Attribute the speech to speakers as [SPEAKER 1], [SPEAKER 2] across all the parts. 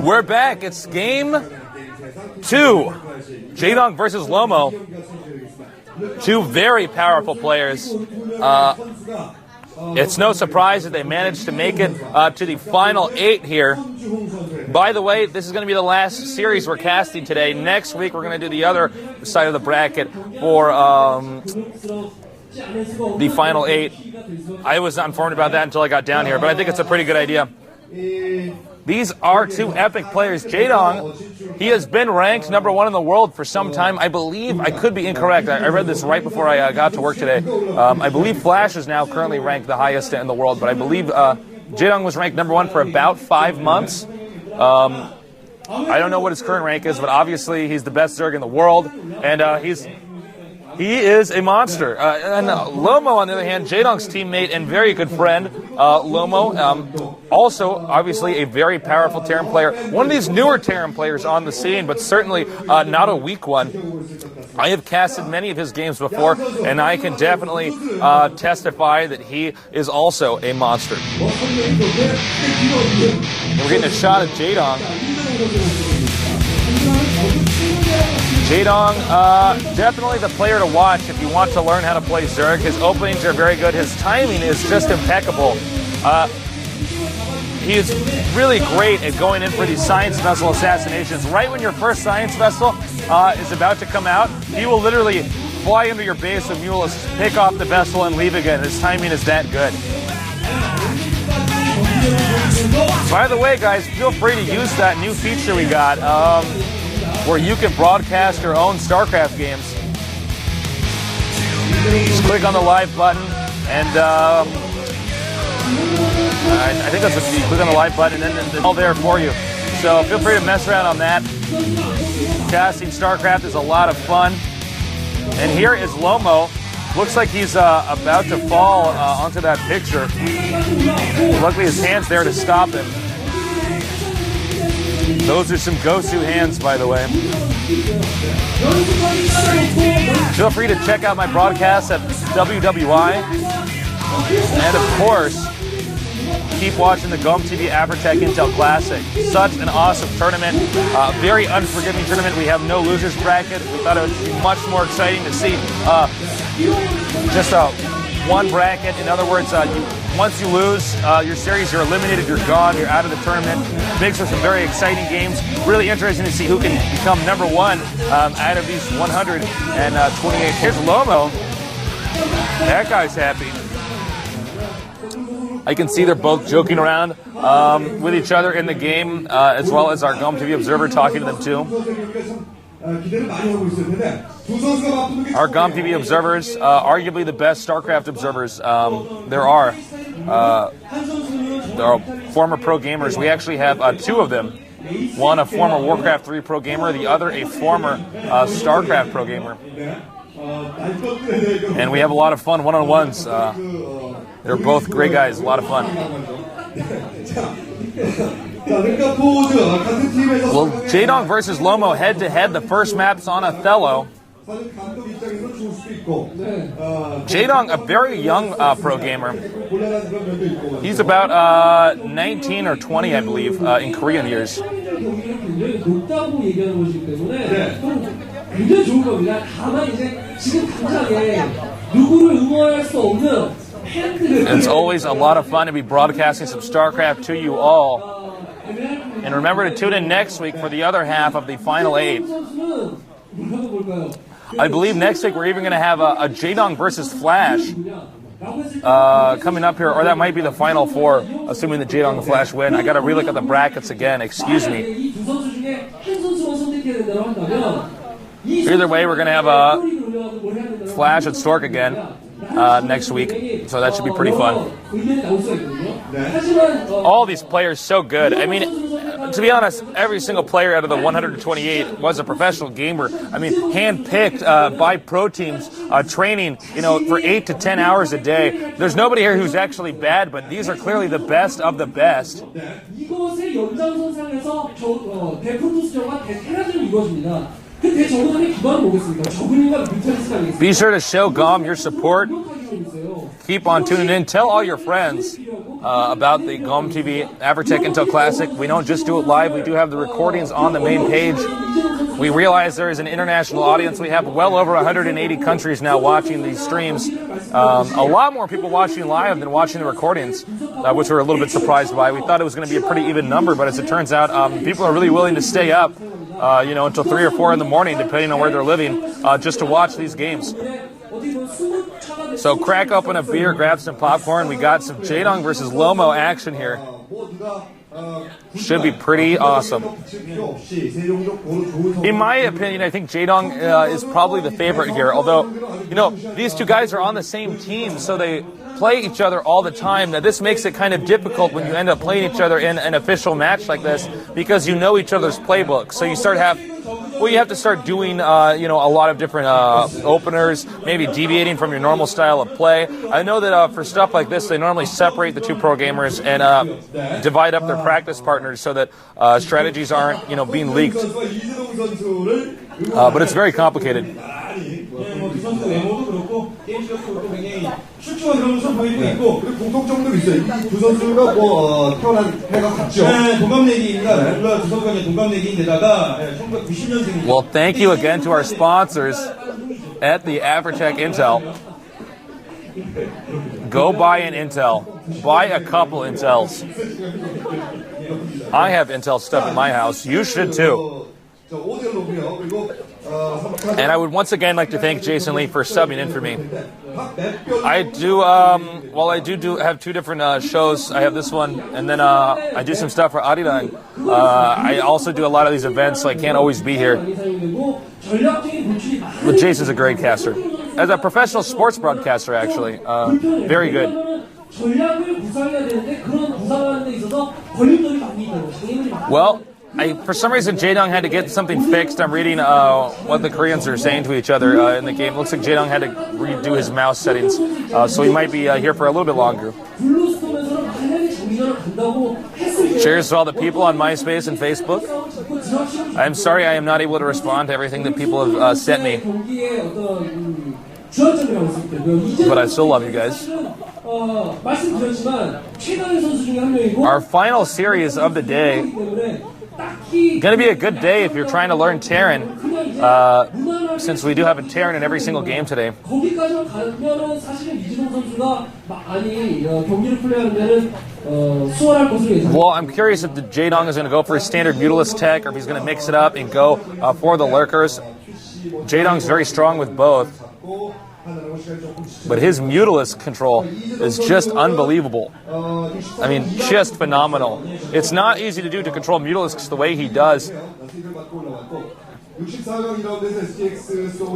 [SPEAKER 1] We're back. It's game 2. Jaedong versus Lomo. Two very powerful players. It's no surprise that they managed to make it to the final 8 here. By the way, this is going to be the last series we're casting today. Next week, we're going to do the other side of the bracket for the final 8. I was not informed about that until I got down here, but I think it's a pretty good idea. These are two epic players. Jaedong, he has been ranked number 1 in the world for some time. I believe, I could be incorrect. I read this right before I got to work today. I believe Flash is now currently ranked the highest in the world, but I believe Jaedong was ranked number 1 for about 5 months. I don't know what his current rank is, but obviously he's the best Zerg in the world, and he is a monster. And Lomo, on the other hand, Jaedong's teammate and very good friend, Lomo, also obviously a very powerful Terran player. One of these newer Terran players on the scene, but certainly not a weak one. I have casted many of his games before, and I can definitely testify that he is also a monster. And we're getting a shot at Jaedong. Jaedong, definitely the player to watch if you want to learn how to play Zerg. His openings are very good. His timing is just impeccable. He is really great at going in for these science vessel assassinations. Right when your first science vessel is about to come out, he will literally fly into your base with mules, pick off the vessel, and leave again. His timing is that good. By the way, guys, feel free to use that new feature we got. Where you can broadcast your own StarCraft games. Just click on the live button, and I think that's what you click on the live button, and then it's all there for you. So feel free to mess around on that. Casting StarCraft is a lot of fun. And here is Lomo. Looks like he's about to fall onto that picture. Luckily, his hand's there to stop him. Those are some Gosu hands, by the way. Feel free to check out my broadcasts at WWI. And of course, keep watching the GOM TV Averatec-Intel Classic. Such an awesome tournament. Very unforgiving tournament. We have no losers bracket. We thought it would be much more exciting to see just one bracket. In other words, once you lose your series, you're eliminated, you're gone, you're out of the tournament. Makes for some very exciting games. Really interesting to see who can become number 1 out of these 128. Here's Lomo. That guy's happy. I can see they're both joking around with each other in the game, as well as our GOM TV observer talking to them too. Our GOM TV observers, arguably the best StarCraft observers there are. There are former pro gamers. We actually have 2 of them. One, a former Warcraft 3 pro gamer. The other, a former StarCraft pro gamer. And we have a lot of fun one-on-ones. They're both great guys. A lot of fun. Well, Jaedong versus Lomo head-to-head. The first map's on Othello. Jaedong, a very young pro gamer. He's about 19 or 20, I believe, in Korean years. It's always a lot of fun to be broadcasting some StarCraft to you all. And remember to tune in next week for the other half of the final 8. I believe next week we're even going to have a Jaedong versus Flash coming up here, or that might be the final 4, assuming that Jaedong and Flash win. I got to relook at the brackets again. Excuse me. Either way, we're going to have a Flash and Stork again next week, so that should be pretty fun. All these players so good. I mean, to be honest, every single player out of the 128 was a professional gamer. I mean, hand-picked by pro teams, training, for 8 to 10 hours a day. There's nobody here who's actually bad, but these are clearly the best of the best. Be sure to show GOM your support. Keep on tuning in. Tell all your friends. about the GOM TV Averatec-Intel Classic. We don't just do it live. We do have the recordings on the main page. We realize there is an international audience. We have well over 180 countries now watching these streams. A lot more people watching live than watching the recordings, which we're a little bit surprised by. We thought it was going to be a pretty even number, but as it turns out, people are really willing to stay up, until 3 or 4 in the morning, depending on where they're living, just to watch these games. So crack open a beer, grab some popcorn. We got some Jaedong versus Lomo action here. Should be pretty awesome. In my opinion, I think Jaedong is probably the favorite here. Although, these two guys are on the same team, so they play each other all the time. Now, this makes it kind of difficult when you end up playing each other in an official match like this, because you know each other's playbook. So you have to start doing, a lot of different openers, maybe deviating from your normal style of play. I know that for stuff like this, they normally separate the two pro gamers and divide up their practice partners so that strategies aren't, being leaked. But it's very complicated. Well, thank you again to our sponsors at the Averatec-Intel. Go buy an Intel. Buy a couple Intels. I have Intel stuff in my house. You should too. And I would once again like to thank Jason Lee for subbing in for me. I do, I do have 2 different shows. I have this one, and then I do some stuff for Jaedong. I also do a lot of these events, so I can't always be here. But Jason's a great caster. As a professional sports broadcaster, actually. Very good. Well, for some reason, Jaedong had to get something fixed. I'm reading what the Koreans are saying to each other in the game. It looks like Jaedong had to redo his mouse settings, so he might be here for a little bit longer. Cheers to all the people on MySpace and Facebook. I'm sorry I am not able to respond to everything that people have sent me. But I still love you guys. Our final series of the day. Going to be a good day if you're trying to learn Terran, since we do have a Terran in every single game today. Well, I'm curious if the Jaedong is going to go for a standard Mutalist tech, or if he's going to mix it up and go for the Lurkers. Jaedong's very strong with both, but his Mutalist control is just unbelievable. I mean, just phenomenal. It's not easy to do to control Mutalisks the way he does.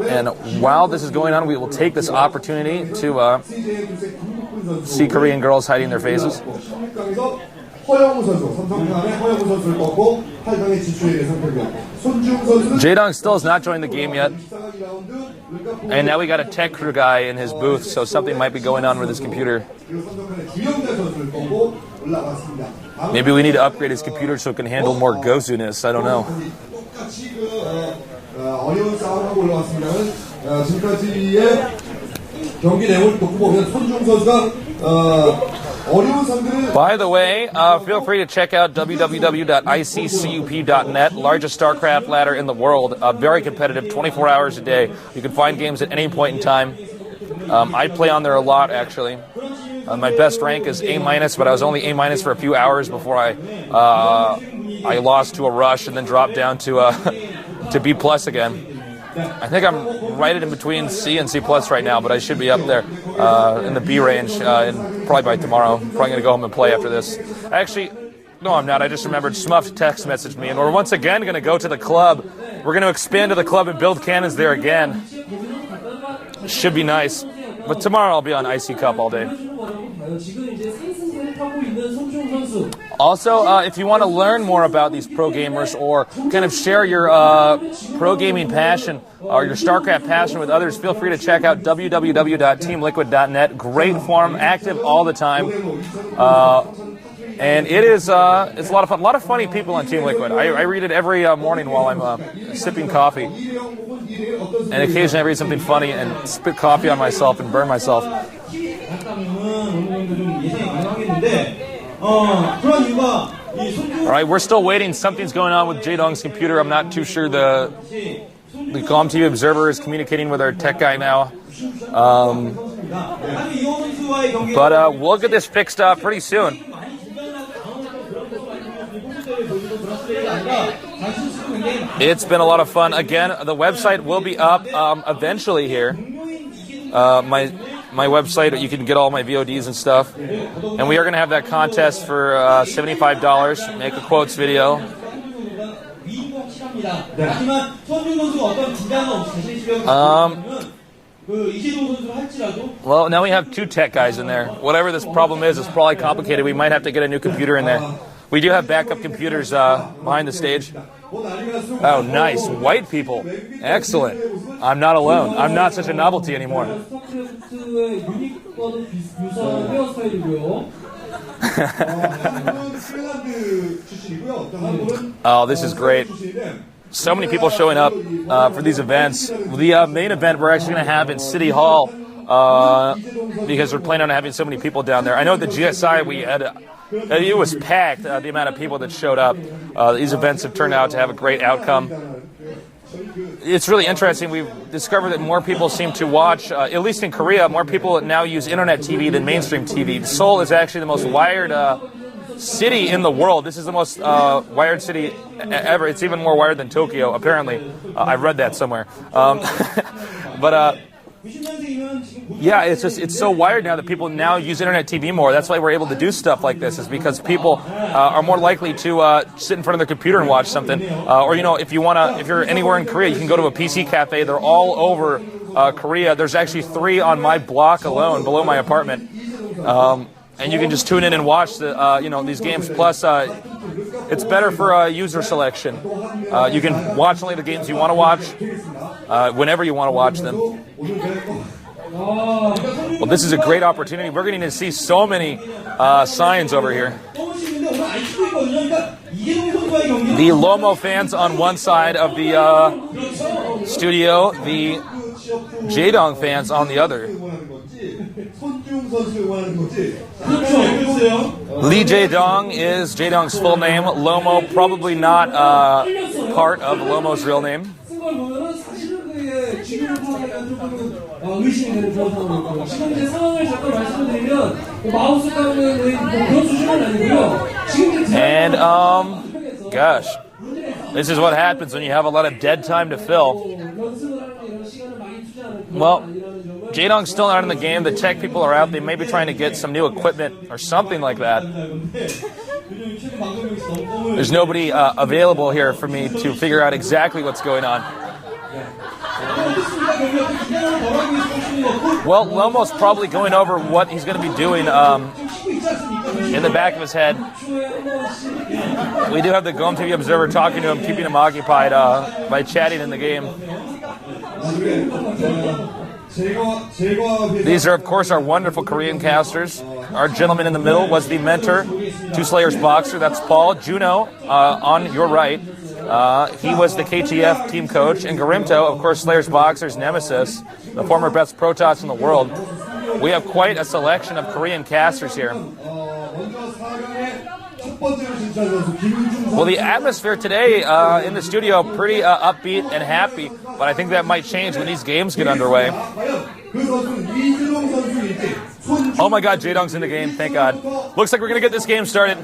[SPEAKER 1] And while this is going on, we will take this opportunity to see Korean girls hiding their faces. Jaedong still has not joined the game yet. And now we got a tech crew guy in his booth, so something might be going on with his computer. Maybe we need to upgrade his computer so it can handle more Gozu-ness. I don't know. By the way, feel free to check out www.iccup.net, largest StarCraft ladder in the world. Very competitive, 24 hours a day. You can find games at any point in time. I play on there a lot, actually. My best rank is A-, but I was only A- for a few hours before I lost to a rush and then dropped down to B+ again. I think I'm right in between C and C+ right now, but I should be up there in the B range probably by tomorrow. I'm probably going to go home and play after this. Actually, no, I'm not. I just remembered Smuff text messaged me, and we're once again going to go to the club. We're going to expand to the club and build cannons there again. Should be nice. But tomorrow I'll be on IC Cup all day. Also, if you want to learn more about these pro gamers or kind of share your pro gaming passion or your StarCraft passion with others, feel free to check out www.teamliquid.net. Great forum, active all the time. And it's a lot of fun. A lot of funny people on Team Liquid. I read it every morning while I'm sipping coffee. And occasionally I read something funny and spit coffee on myself and burn myself. All right, we're still waiting. Something's going on with Jaedong's computer. I'm not too sure. The Calm TV Observer is communicating with our tech guy now. But we'll get this fixed up pretty soon. It's been a lot of fun. Again, the website will be up eventually here. My website, you can get all my VODs and stuff. And we are going to have that contest for $75. Make a quotes video. Well, now we have two tech guys in there. Whatever this problem is, it's probably complicated. We might have to get a new computer in there. We do have backup computers behind the stage. Oh, nice. White people. Excellent. I'm not alone. I'm not such a novelty anymore. Oh, this is great. So many people showing up for these events. The main event we're actually going to have in City Hall because we're planning on having so many people down there. I know at the GSI we had... it was packed, the amount of people that showed up. These events have turned out to have a great outcome. It's really interesting. We've discovered that more people seem to watch, at least in Korea, more people now use internet TV than mainstream TV. Seoul is actually the most wired city in the world. This is the most wired city ever. It's even more wired than Tokyo, apparently. I've read that somewhere. Yeah, it's so wired now that people now use internet TV more. That's why we're able to do stuff like this, is because people are more likely to sit in front of their computer and watch something. Or, you know, if you're anywhere in Korea, you can go to a PC cafe. They're all over Korea. There's actually 3 on my block alone, below my apartment. And you can just tune in and watch these games. Plus, it's better for user selection. You can watch only the games you want to watch, whenever you want to watch them. Well, this is a great opportunity. We're getting to see so many signs over here. The Lomo fans on one side of the studio, the Jaedong fans on the other. Lee Jaedong is Jaedong's full name. Lomo, probably not part of Lomo's real name. And, gosh, this is what happens when you have a lot of dead time to fill. Well, Jaedong's still not in the game. The tech people are out. They may be trying to get some new equipment or something like that. There's nobody available here for me to figure out exactly what's going on. Well, Lomo's probably going over what he's going to be doing in the back of his head. We do have the Calm TV Observer talking to him, keeping him occupied by chatting in the game. These are, of course, our wonderful Korean casters. Our gentleman in the middle was the mentor to Slayer's boxer. That's Paul. Juno, on your right. He was the KTF team coach. And Garimto, of course, Slayer's boxer's nemesis, the former best Protoss in the world. We have quite a selection of Korean casters here. Well, the atmosphere today in the studio, pretty upbeat and happy, but I think that might change when these games get underway. Oh my God, Jaedong's in the game, thank God. Looks like we're going to get this game started.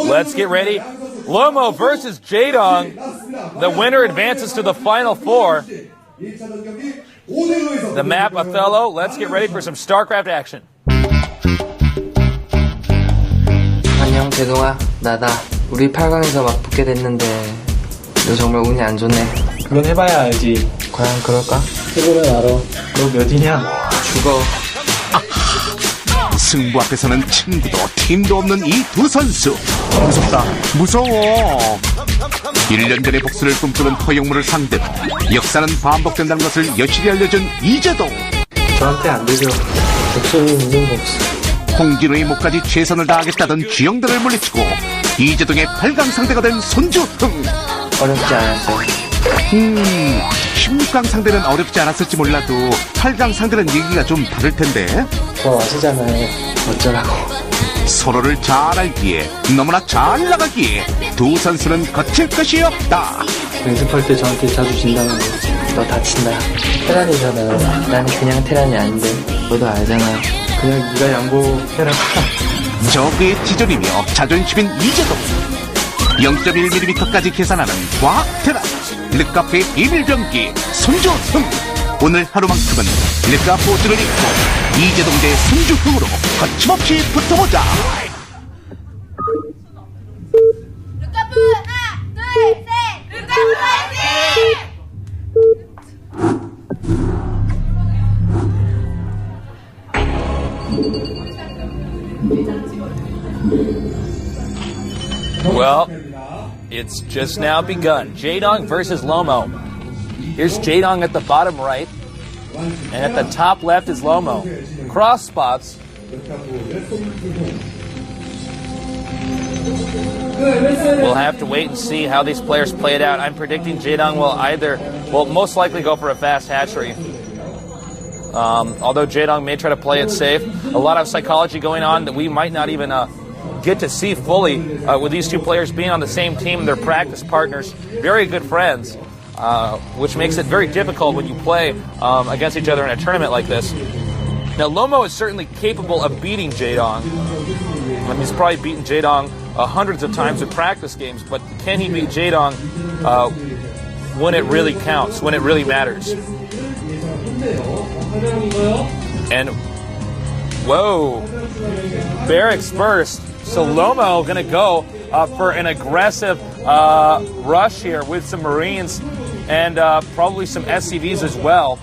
[SPEAKER 1] Let's get ready. Lomo versus Jaedong. The winner advances to the Final Four. The map, Othello. Let's get ready for some StarCraft action.
[SPEAKER 2] 안녕 제동아 나다 우리 8강에서 막 붙게 됐는데 너 정말 운이 안 좋네.
[SPEAKER 3] 그건 해봐야 알지.
[SPEAKER 2] 과연 그럴까?
[SPEAKER 3] 해보면 알아. 너 몇이냐?
[SPEAKER 2] 죽어.
[SPEAKER 4] 승부 앞에서는 친구도 팀도 없는 이 두 선수. 무섭다. 무서워. 1년 전의 복수를 꿈꾸는 허영무를 상대로 역사는 반복된다는 것을 여실히 알려준 이재동.
[SPEAKER 2] 저한테 안 되죠. 복수는 있는 복수.
[SPEAKER 4] 홍진호의 목까지 최선을 다하겠다던 쥐영들을 물리치고 이재동의 8강 상대가 된 손주흥.
[SPEAKER 2] 어렵지 않았어요.
[SPEAKER 4] 16강 상대는 어렵지 않았을지 몰라도 8강 상대는 얘기가 좀 다를 텐데
[SPEAKER 3] 저 아시잖아요. 어쩌라고.
[SPEAKER 4] 서로를 잘 알기에 너무나 잘 나가기에 두 선수는 거칠 것이 없다.
[SPEAKER 3] 연습할 때 저한테 자주 진다는 거. 너 다친다. 테란이잖아요.
[SPEAKER 2] 난 그냥 테란이 아닌데 너도 알잖아요.
[SPEAKER 3] 그냥 네가 양보해라.
[SPEAKER 4] 적의 지존이며 자존심인 이재동 0.1mm까지 계산하는 과학 테란 르카페의 비밀 병기 손조승. 오늘 하루만큼은 르카 포즈를 입고 이재동 대 손주흥으로 거침없이 붙어보자.
[SPEAKER 5] 르카프 하나 둘셋 르카프 파이팅!
[SPEAKER 1] Well, it's just now begun. Jaedong versus Lomo. Here's Jaedong at the bottom right, and at the top left is Lomo. Cross spots. We'll have to wait and see how these players play it out. I'm predicting Jaedong will most likely go for a fast hatchery. Although Jaedong may try to play it safe. A lot of psychology going on that we might not even get to see fully with these two players being on the same team. They're practice partners, very good friends, which makes it very difficult when you play against each other in a tournament like this. Now, Lomo is certainly capable of beating Jaedong. I mean, he's probably beaten Jaedong hundreds of times in practice games, but can he beat Jaedong when it really counts, when it really matters? And, whoa, Barracks first. So Lomo going to go for an aggressive rush here with some Marines and probably some SCVs as well.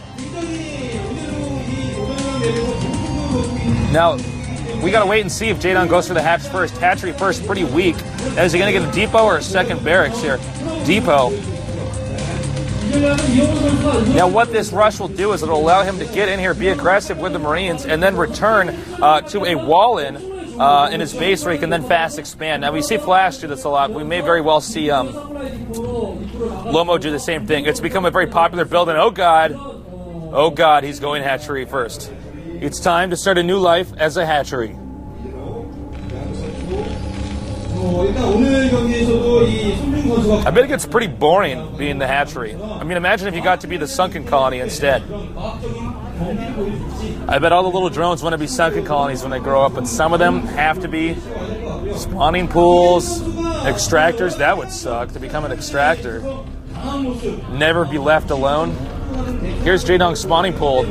[SPEAKER 1] Now, we got to wait and see if Jaedong goes for the hatch first. Hatchery first, pretty weak. Is he going to get a depot or a second barracks here? Depot. Now, what this rush will do is it'll allow him to get in here, be aggressive with the Marines, and then return to a wall-in his base where he can then fast expand. Now, we see Flash do this a lot. We may very well see Lomo do the same thing. It's become a very popular build, and oh God, he's going hatchery first. It's time to start a new life as a hatchery. I bet it gets pretty boring being the hatchery. I mean, imagine if you got to be the sunken colony instead. I bet all the little drones want to be sunken colonies when they grow up, but some of them have to be spawning pools, extractors. That would suck, to become an extractor. Never be left alone. Here's Jaedong's spawning pool.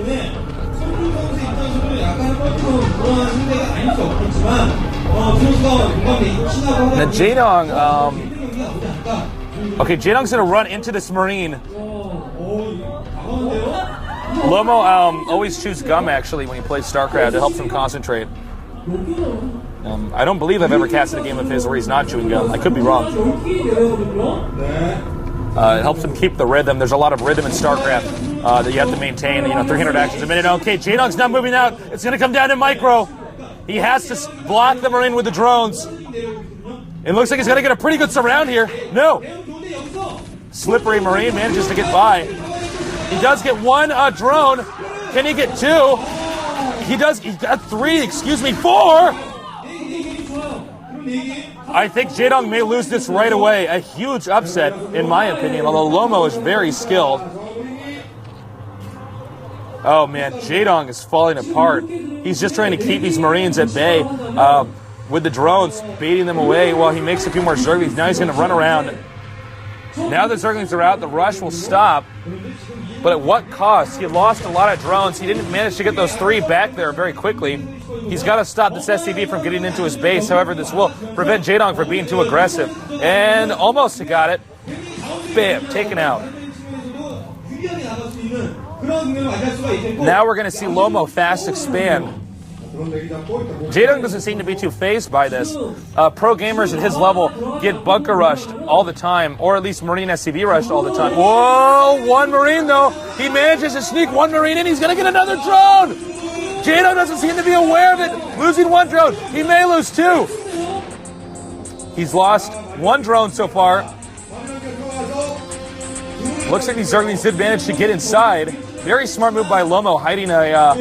[SPEAKER 1] Now Jaedong, Jaedong's gonna run into this Marine. Lomo always chews gum actually when he plays StarCraft. It helps him concentrate. I don't believe I've ever casted a game of his where he's not chewing gum. I could be wrong. It helps him keep the rhythm. There's a lot of rhythm in StarCraft that you have to maintain. 300 actions a minute. Okay, Jaedong's not moving out. It's going to come down to micro. He has to block the Marine with the drones. It looks like he's going to get a pretty good surround here. No. Slippery Marine manages to get by. He does get one drone. Can he get two? He does. He got three. Four. I think Jaedong may lose this right away. A huge upset, in my opinion, although Lomo is very skilled. Oh, man, Jaedong is falling apart. He's just trying to keep these Marines at bay with the drones, baiting them away while he makes a few more Zerglings. Now he's going to run around. Now the Zerglings are out, the rush will stop. But at what cost? He lost a lot of drones. He didn't manage to get those three back there very quickly. He's got to stop this SCV from getting into his base. However, this will prevent Jaedong from being too aggressive. And almost got it. Bam, taken out. Now we're going to see Lomo fast expand. Jaedong doesn't seem to be too fazed by this. Pro gamers at his level get bunker rushed all the time, or at least Marine SCV rushed all the time. Whoa, one Marine though. He manages to sneak one Marine in. He's going to get another drone. Jaedong doesn't seem to be aware of it. Losing one drone. He may lose two. He's lost one drone so far. Looks like these Zerglings did manage to get inside. Very smart move by Lomo, hiding a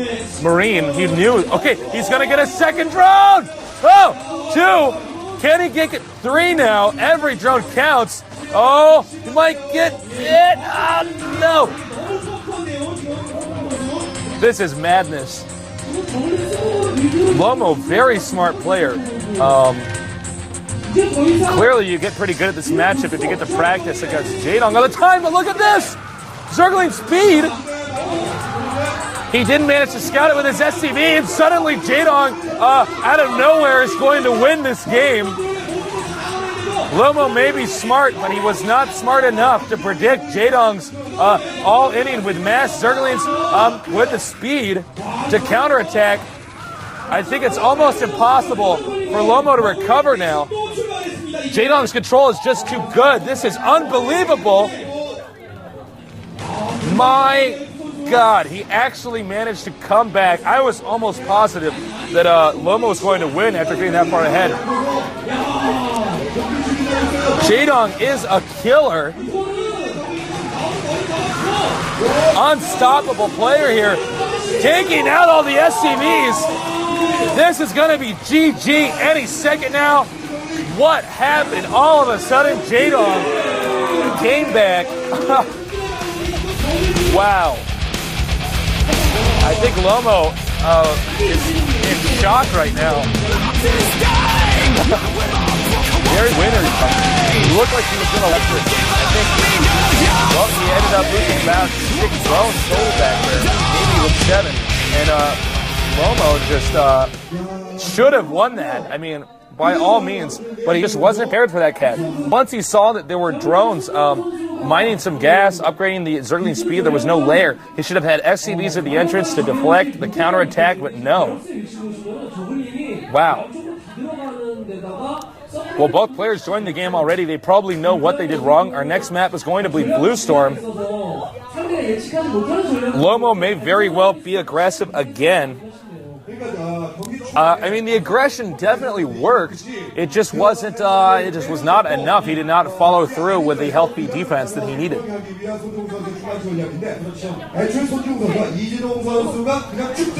[SPEAKER 1] Marine. He knew. Okay, he's going to get a second drone. Oh, 2. Can he get 3 now? Every drone counts. Oh, he might get it. Oh, no. This is madness. Lomo, very smart player. Clearly, you get pretty good at this matchup if you get to practice against Jaedong all the time. But look at this! Zergling speed. He didn't manage to scout it with his SCV, and suddenly Jaedong, out of nowhere, is going to win this game. Lomo may be smart, but he was not smart enough to predict Jaedong's all-inning with mass Zerglings with the speed to counterattack. I think it's almost impossible for Lomo to recover now. Jaedong's control is just too good. This is unbelievable. My God, he actually managed to come back. I was almost positive that Lomo was going to win after getting that far ahead. Jaedong is a killer. Unstoppable player here. Taking out all the SCVs. This is going to be GG any second now. What happened? All of a sudden, Jaedong came back. Wow. I think Lomo is in shock right now. Very winner. He looked like he was going to electric. I think, well, he ended up losing about 6 drones total back there. Maybe with 7. And Lomo just should have won that. I mean, by all means. But he just wasn't prepared for that catch. Once he saw that there were drones mining some gas, upgrading the Zergling speed, there was no lair. He should have had SCVs at the entrance to deflect the counterattack, but no. Wow. Well, both players joined the game already. They probably know what they did wrong. Our next map is going to be Blue Storm. Lomo may very well be aggressive again. I mean, the aggression definitely worked. It just wasn't. It just was not enough. He did not follow through with the healthy defense that he needed.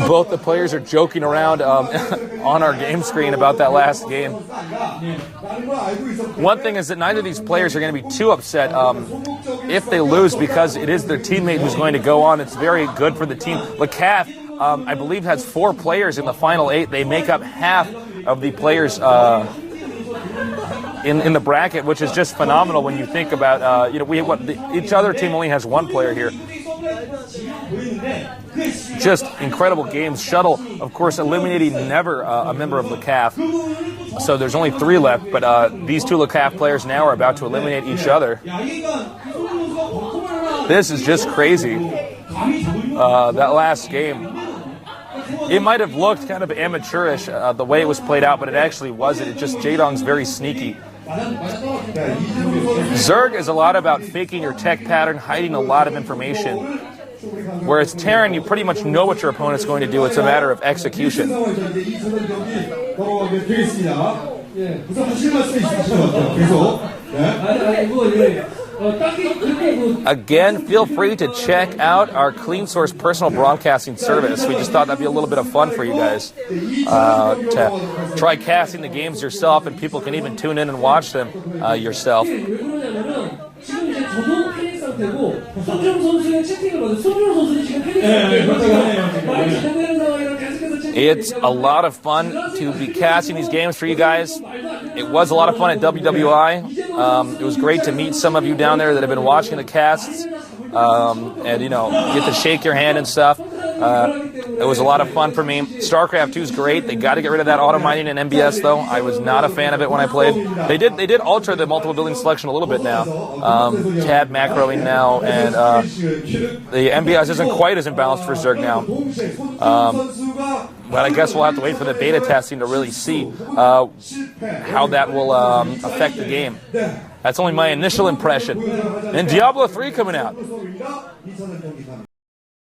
[SPEAKER 1] Both the players are joking around on our game screen about that last game. One thing is that neither of these players are going to be too upset if they lose, because it is their teammate who's going to go on. It's very good for the team. LeCaf, I believe, has 4 players in the final 8. They make up half of the players in the bracket, which is just phenomenal when you think about, each other team only has 1 player here. Just incredible games. Shuttle, of course, eliminating never a member of LeCaf. So there's only 3 left, but these 2 LeCaf players now are about to eliminate each other. This is just crazy. That last game, it might have looked kind of amateurish the way it was played out, but it actually wasn't. It just, Jaedong's very sneaky. Zerg is a lot about faking your tech pattern, hiding a lot of information. Whereas Terran, you pretty much know what your opponent's going to do. It's a matter of execution. Again, feel free to check out our Clean Source personal broadcasting service. We just thought that'd be a little bit of fun for you guys to try casting the games yourself, and people can even tune in and watch them yourself. It's a lot of fun to be casting these games for you guys. It was a lot of fun at WWI. It was great to meet some of you down there that have been watching the casts, and get to shake your hand and stuff. It was a lot of fun for me. StarCraft 2 is great. They got to get rid of that auto mining in MBS though. I was not a fan of it when I played. They did alter the multiple building selection a little bit now. Tab macroing now, and the MBS isn't quite as imbalanced for Zerg now. But I guess we'll have to wait for the beta testing to really see how that will affect the game. That's only my initial impression. And Diablo 3 coming out.